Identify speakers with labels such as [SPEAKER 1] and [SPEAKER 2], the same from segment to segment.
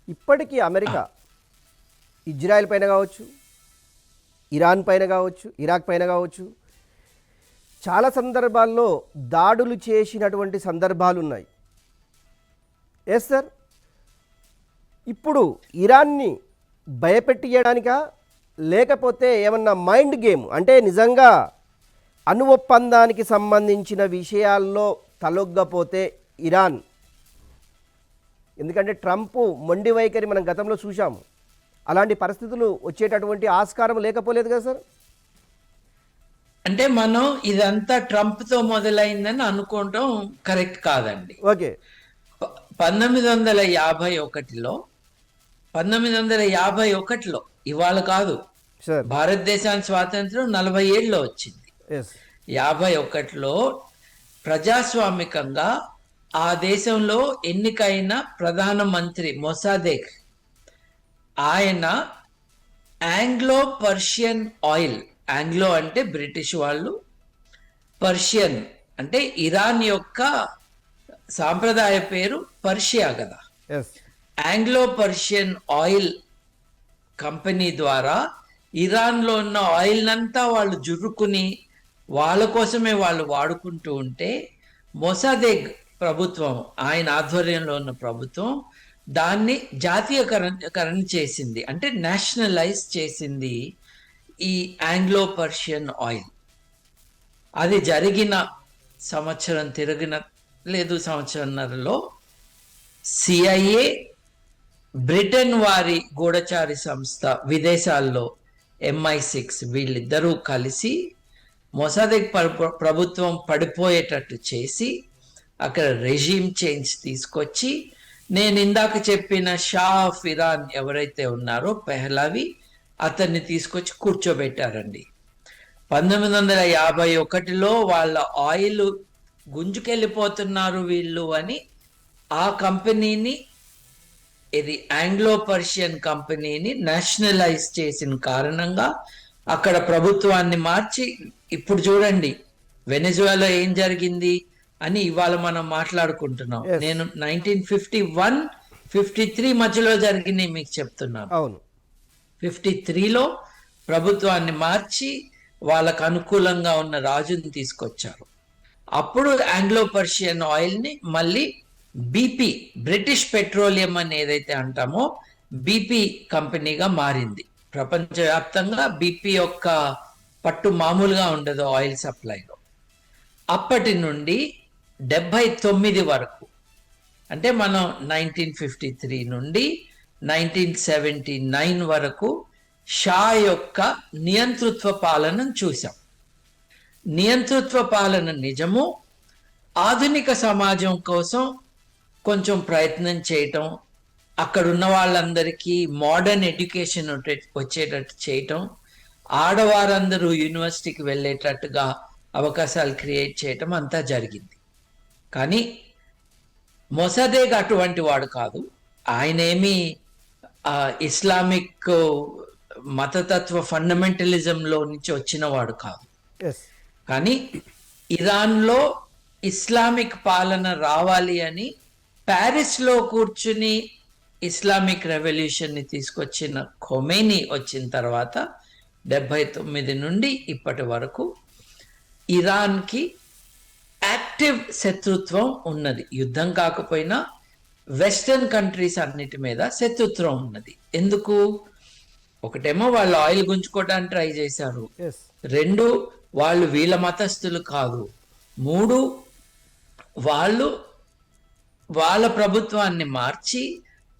[SPEAKER 1] ఇప్పటికీ
[SPEAKER 2] ఆ,
[SPEAKER 1] America Israel పైన కావచ్చు, ఇరాన్ పైన కావచ్చు, ఇరాక్ పైన కావచ్చు, చాలా సందర్భాల్లో దాడులు చేసినటువంటి సందర్భాలు ఉన్నాయి. Yes sir. ఇప్పుడు ఇరాన్ని భయపెట్టియడానికా, లేకపోతే ఏమన్నా మైండ్ గేమ్ అంటే నిజంగా అణు ఒప్పందానికి సంబంధించిన విషయాల్లో తలొగ్గపోతే ఇరాన్, ఎందుకంటే ట్రంప్ మొండి వైఖరి మనం గతంలో చూసాము, అలాంటి పరిస్థితులు వచ్చేటటువంటి ఆస్కారం లేకపోలేదు కదా సార్?
[SPEAKER 2] అంటే మనం ఇదంతా ట్రంప్ తో మొదలైందని అనుకోవటం కరెక్ట్ కాదండి.
[SPEAKER 1] ఓకే
[SPEAKER 2] 1951లో 1951లో ఇవాళ కాదు,
[SPEAKER 1] సార్.
[SPEAKER 2] భారతదేశానికి స్వాతంత్రం 40 ఏళ్ళలో వచ్చింది.
[SPEAKER 1] ఎస్.
[SPEAKER 2] 51లో ప్రజాస్వామికంగా ఆ దేశంలో ఎన్నికైన ప్రధానమంత్రి మొసాదెక్ ఆయన ఆంగ్లో పర్షియన్ ఆయిల్, ఆంగ్లో అంటే బ్రిటిష్ వాళ్ళు, పర్షియన్ అంటే ఇరాన్ యొక్క సాంప్రదాయ పేరు పర్షియా కదా.
[SPEAKER 1] Yes.
[SPEAKER 2] Anglo Persian oil company ద్వారా ఇరాన్లో ఉన్న ఆయిల్ అంతా వాళ్ళు జుర్రుకుని వాళ్ళ కోసమే వాళ్ళు వాడుకుంటూ ఉంటే మొసాదెగ్ ప్రభుత్వం, ఆయన ఆధ్వర్యంలో ఉన్న ప్రభుత్వం దాన్ని జాతీయకరణ చేసింది, అంటే నేషనలైజ్ చేసింది ఈ ఆంగ్లో పర్షియన్ ఆయిల్. అది జరిగిన సంవత్సరం తిరిగిన లేదు సంవత్సరంన్నరలో సిఐఏ, బ్రిటన్ వారి గూఢచారి సంస్థ విదేశాల్లో MI6 వీళ్ళిద్దరూ కలిసి మొసాదెక్ ప్రభుత్వం పడిపోయేటట్టు చేసి అక్కడ రెజీమ్ చేంజ్ తీసుకొచ్చి, నేను ఇందాక చెప్పిన షా ఆఫ్ ఇరాన్ ఎవరైతే ఉన్నారో పెహ్లావి, అతన్ని తీసుకొచ్చి కూర్చోబెట్టారండి. 1951లో వాళ్ళ ఆయిల్ గుంజుకెళ్ళిపోతున్నారు వీళ్ళు అని ఆ కంపెనీని, ఇది ఆంగ్లో పర్షియన్ కంపెనీని నేషనలైజ్ చేసిన కారణంగా అక్కడ ప్రభుత్వాన్ని మార్చి, ఇప్పుడు చూడండి వెనెజువేలా ఏం జరిగింది అని ఇవాళ మనం మాట్లాడుకుంటున్నాం.
[SPEAKER 1] Yes.
[SPEAKER 2] నేను 1951-53 మధ్యలో జరిగింది మీకు చెప్తున్నాను.
[SPEAKER 1] అవును.
[SPEAKER 2] 53లో ప్రభుత్వాన్ని మార్చి వాళ్ళకు అనుకూలంగా ఉన్న రాజుని తీసుకొచ్చారు. అప్పుడు ఆంగ్లో పర్షియన్ ఆయిల్ని మళ్ళీ బీపీ, బ్రిటిష్ పెట్రోలియం అని ఏదైతే అంటామో బీపీ కంపెనీగా మారింది. ప్రపంచవ్యాప్తంగా బీపీ యొక్క పట్టు మామూలుగా ఉండదు ఆయిల్ సప్లైలో. అప్పటి నుండి 79 వరకు, అంటే మనం 1953 నుండి 1979 వరకు షా యొక్క నియంతృత్వ పాలనను చూసాం. నియంతృత్వ పాలన నిజము, ఆధునిక సమాజం కోసం కొంచెం ప్రయత్నం చేయటం, అక్కడున్న వాళ్ళందరికీ మోడర్న్ ఎడ్యుకేషన్ వచ్చేటట్టు చేయటం, ఆడవారందరూ యూనివర్సిటీకి వెళ్ళేటట్టుగా అవకాశాలు క్రియేట్ చేయటం అంతా జరిగింది. కానీ మొసాదెక్ అటువంటి వాడు కాదు. ఆయనేమి ఇస్లామిక్ మతతత్వ ఫండమెంటలిజంలో నుంచి వచ్చిన వాడు కాదు.
[SPEAKER 1] ఎస్.
[SPEAKER 2] కానీ ఇరాన్లో ఇస్లామిక్ పాలన రావాలి అని ప్యారిస్లో కూర్చుని ఇస్లామిక్ రెవల్యూషన్ని తీసుకొచ్చిన ఖొమేనీ వచ్చిన తర్వాత 79 నుండి ఇప్పటి వరకు ఇరాన్కి యాక్టివ్ శత్రుత్వం ఉన్నది. యుద్ధం కాకపోయినా వెస్టర్న్ కంట్రీస్ అన్నిటి మీద శత్రుత్వం ఉన్నది. ఎందుకు? ఒకటేమో వాళ్ళు ఆయిల్ గుంజుకోవడానికి ట్రై చేశారు,
[SPEAKER 1] ఎస్.
[SPEAKER 2] 2 వాళ్ళు వీళ్ళ మతస్థులు కాదు, 3 వాళ్ళు వాళ్ళ ప్రభుత్వాన్ని మార్చి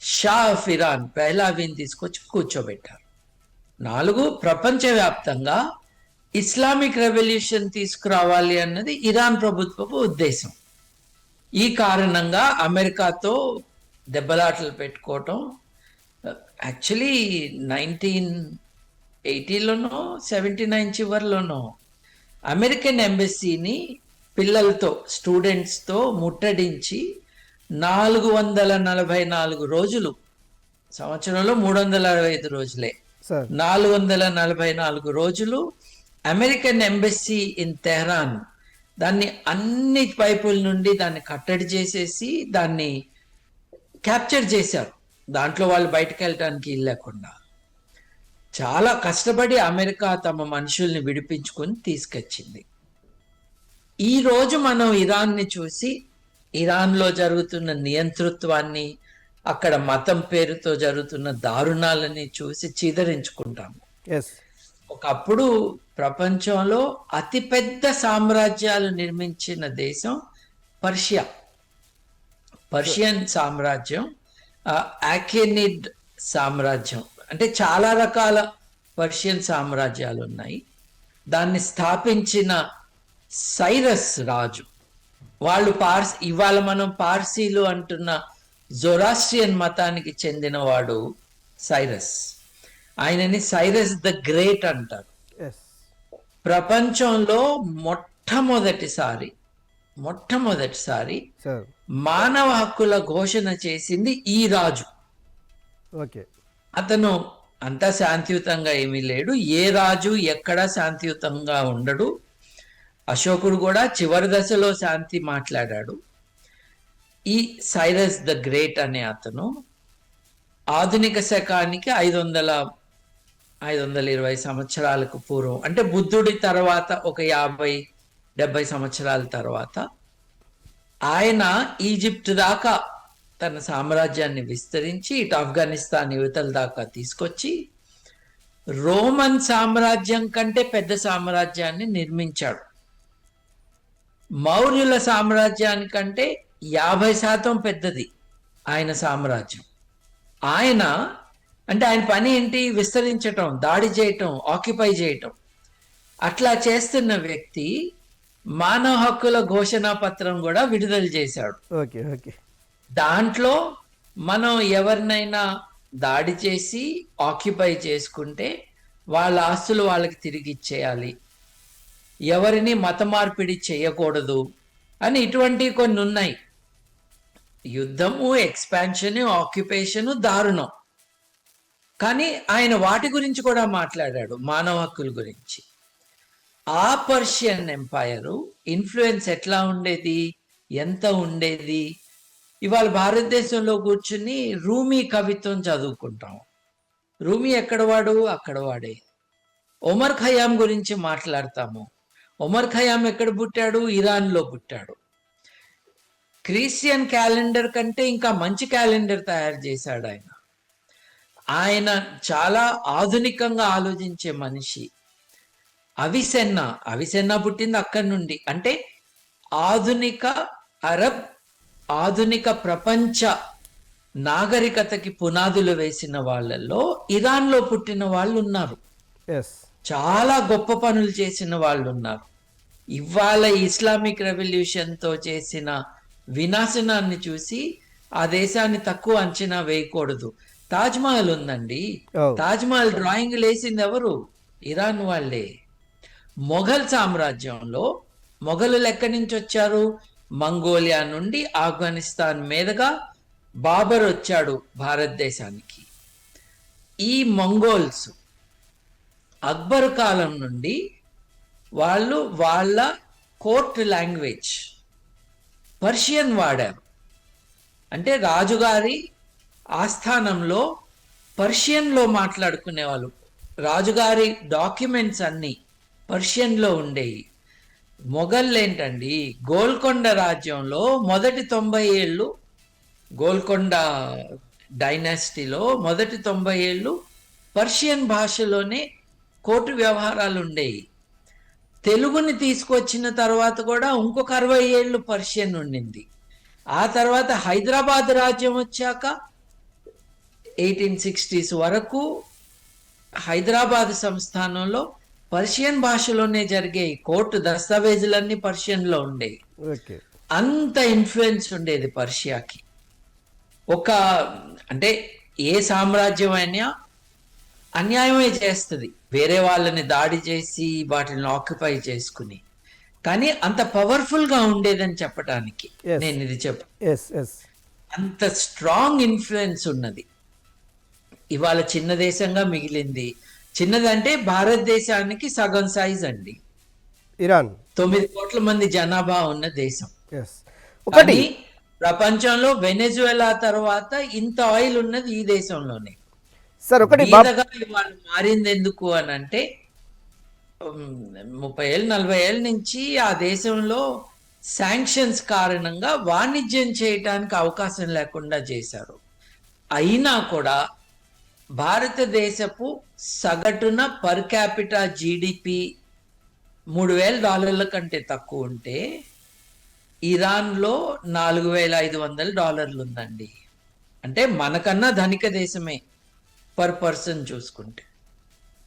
[SPEAKER 2] షా ఆఫ్ ఇరాన్ పెహ్లావిని తీసుకొచ్చి కూర్చోబెట్టారు, 4 ప్రపంచవ్యాప్తంగా ఇస్లామిక్ రెవల్యూషన్ తీసుకురావాలి అన్నది ఇరాన్ ప్రభుత్వపు ఉద్దేశం. ఈ కారణంగా అమెరికాతో దెబ్బలాటలు పెట్టుకోవటం, యాక్చువల్లీ 1980లోనో 79 చివరిలోనో అమెరికన్ ఎంబసీని పిల్లలతో, స్టూడెంట్స్తో ముట్టడించి 444 రోజులు, సంవత్సరంలో 365 రోజులే,
[SPEAKER 1] సార్.
[SPEAKER 2] 444 రోజులు అమెరికన్ ఎంబసీ ఇన్ తెహ్రాన్ దాన్ని అన్ని వైపుల నుండి దాన్ని కట్టడి చేసేసి దాన్ని క్యాప్చర్ చేశారు. దాంట్లో వాళ్ళు బయటకు వెళ్ళటానికి ఇల్లు లేకుండా చాలా కష్టపడి అమెరికా తమ మనుషుల్ని విడిపించుకొని తీసుకొచ్చింది. ఈ రోజు మనం ఇరాన్ని చూసి ఇరాన్లో జరుగుతున్న నియంతృత్వాన్ని, అక్కడ మతం పేరుతో జరుగుతున్న దారుణాలని చూసి చీదరించుకుంటాము.
[SPEAKER 1] ఎస్.
[SPEAKER 2] ఒకప్పుడు ప్రపంచంలో అతిపెద్ద సామ్రాజ్యాలు నిర్మించిన దేశం పర్షియన్ సామ్రాజ్యం, ఆకెనిడ్ సామ్రాజ్యం. అంటే చాలా రకాల పర్షియన్ సామ్రాజ్యాలు ఉన్నాయి. దాన్ని స్థాపించిన సైరస్ రాజు. వాళ్ళు ఇవాళ మనం పార్సీలు అంటున్న జొరాస్ట్రియన్ మతానికి చెందినవాడు సైరస్. ఆయనని సైరస్ ద గ్రేట్ అంటారు.
[SPEAKER 1] ఎస్.
[SPEAKER 2] ప్రపంచంలో మొట్టమొదటిసారి
[SPEAKER 1] సార్.
[SPEAKER 2] మానవ హక్కుల ఘోషణ చేసింది ఈ రాజు.
[SPEAKER 1] ఓకే.
[SPEAKER 2] అతను అంతా శాంతియుతంగా ఏమీ లేడు. ఏ రాజు ఎక్కడా శాంతియుతంగా ఉండడు. అశోకుడు కూడా చివరి దశలో శాంతి మాట్లాడాడు. ఈ సైరస్ ద గ్రేట్ అనే అతను ఆధునిక శకానికి 520 సంవత్సరాలకు పూర్వం, అంటే బుద్ధుడి తర్వాత ఒక 50-70 సంవత్సరాల తర్వాత ఆయన ఈజిప్ట్ దాకా తన సామ్రాజ్యాన్ని విస్తరించి ఇటు ఆఫ్ఘనిస్తాన్ యువతల దాకా తీసుకొచ్చి రోమన్ సామ్రాజ్యం కంటే పెద్ద సామ్రాజ్యాన్ని నిర్మించాడు. మౌర్యుల సామ్రాజ్యానికంటే 50% పెద్దది ఆయన సామ్రాజ్యం. ఆయన పని ఏంటి? విస్తరించటం, దాడి చేయటం, ఆక్యుపై చేయటం. అట్లా చేస్తున్న వ్యక్తి మానవ హక్కుల ఘోషణా పత్రం కూడా విడుదల చేశాడు.
[SPEAKER 1] ఓకే. ఓకే.
[SPEAKER 2] దాంట్లో మనం ఎవరినైనా దాడి చేసి ఆక్యుపై చేసుకుంటే వాళ్ళ ఆస్తులు వాళ్ళకి తిరిగి ఇచ్చేయాలి, ఎవరిని మత మార్పిడి చేయకూడదు అని ఇటువంటివి కొన్ని ఉన్నాయి. యుద్ధము, ఎక్స్పాన్షన్, ఆక్యుపేషను దారుణం. కానీ ఆయన వాటి గురించి కూడా మాట్లాడాడు, మానవ హక్కుల గురించి. ఆ పర్షియన్ ఎంపైర్ ఇన్ఫ్లుయెన్స్ ఎట్లా ఉండేది, ఎంత ఉండేది? ఇవాళ భారతదేశంలో కూర్చుని రూమీ కవిత్వం చదువుకుంటాం. రూమీ ఎక్కడవాడు? అక్కడవాడే. ఒమర్ ఖయాం గురించి మాట్లాడతాము. ఒమర్ ఖయాం ఎక్కడ పుట్టాడు? ఇరాన్లో పుట్టాడు. క్రిస్టియన్ క్యాలెండర్ కంటే ఇంకా మంచి క్యాలెండర్ తయారు చేశాడు ఆయన. ఆయన చాలా ఆధునికంగా ఆలోచించే మనిషి. అవిసెన్నా పుట్టింది అక్కడి నుండి. అంటే ఆధునిక అరబ్, ఆధునిక ప్రపంచ నాగరికతకి పునాదులు వేసిన వాళ్ళల్లో ఇరాన్లో పుట్టిన వాళ్ళు ఉన్నారు. చాలా గొప్ప పనులు చేసిన వాళ్ళు ఉన్నారు. ఇవాళ ఇస్లామిక్ రెవల్యూషన్తో చేసిన వినాశనాన్ని చూసి ఆ దేశాన్ని తక్కువ అంచనా వేయకూడదు. తాజ్మహల్ ఉందండి. తాజ్మహల్ డ్రాయింగ్ వేసింది ఎవరు? ఇరాన్ వాళ్ళే. మొఘల్ సామ్రాజ్యంలో మొఘలులు ఎక్కడి నుంచి వచ్చారు? మంగోలియా నుండి ఆఫ్ఘనిస్తాన్ మీదుగా బాబర్ వచ్చాడు భారతదేశానికి. ఈ మంగోల్స్ అక్బర్ కాలం నుండి వాళ్ళు వాళ్ళ కోర్ట్ లాంగ్వేజ్ పర్షియన్ వాడారు. అంటే రాజుగారి ఆస్థానంలో పర్షియన్లో మాట్లాడుకునేవాళ్ళు. రాజుగారి డాక్యుమెంట్స్ అన్నీ పర్షియన్లో ఉండేవి. మొఘల్ ఏంటండి, గోల్కొండ రాజ్యంలో మొదటి 90 ఏళ్ళు, గోల్కొండ డైనాసిటీలో మొదటి 90 ఏళ్ళు పర్షియన్ భాషలోనే కోర్టు వ్యవహారాలు ఉండేవి. తెలుగుని తీసుకొచ్చిన తర్వాత కూడా ఇంకొక 60 ఏళ్ళు పర్షియన్ ఉండింది. ఆ తర్వాత హైదరాబాద్ రాజ్యం వచ్చాక 1860s వరకు హైదరాబాద్ సంస్థానంలో పర్షియన్ భాషలోనే జరిగేవి. కోర్టు దస్తావేజులన్నీ పర్షియన్లో ఉండేవి. అంత ఇన్ఫ్లుయెన్స్ ఉండేది పర్షియాకి. అంటే ఏ సామ్రాజ్యం అయినా అన్యాయమే చేస్తుంది, వేరే వాళ్ళని దాడి చేసి వాటిని ఆక్యుపై చేసుకుని. కానీ అంత పవర్ఫుల్ గా ఉండేదని చెప్పడానికి నేను ఇది అంత స్ట్రాంగ్ ఇన్ఫ్లుయెన్స్ ఉన్నది. ఇవాళ చిన్న దేశంగా మిగిలింది. చిన్నదంటే భారతదేశానికి సగం సైజ్ అండి. ఇరాన్ 9 కోట్ల మంది జనాభా ఉన్న దేశం.
[SPEAKER 1] ఒకటి
[SPEAKER 2] ప్రపంచంలో వెనెజువెలా తర్వాత ఇంత ఆయిల్ ఉన్నది ఈ దేశంలోనే.
[SPEAKER 1] సార్ ఒకటి
[SPEAKER 2] బీదగా ఇవాళ మారింది ఎందుకు అని అంటే 30 ఏళ్ళు 40 ఏళ్ళ నుంచి ఆ దేశంలో శాంక్షన్స్ కారణంగా వాణిజ్యం చేయటానికి అవకాశం లేకుండా చేశారు. అయినా కూడా భారతదేశపు సగటున పర్ క్యాపిటా జీడిపి $3,000 కంటే తక్కువ ఉంటే ఇరాన్లో $4,500 ఉందండి. అంటే మనకన్నా ధనిక దేశమే పర్ పర్సన్ చూసుకుంటే.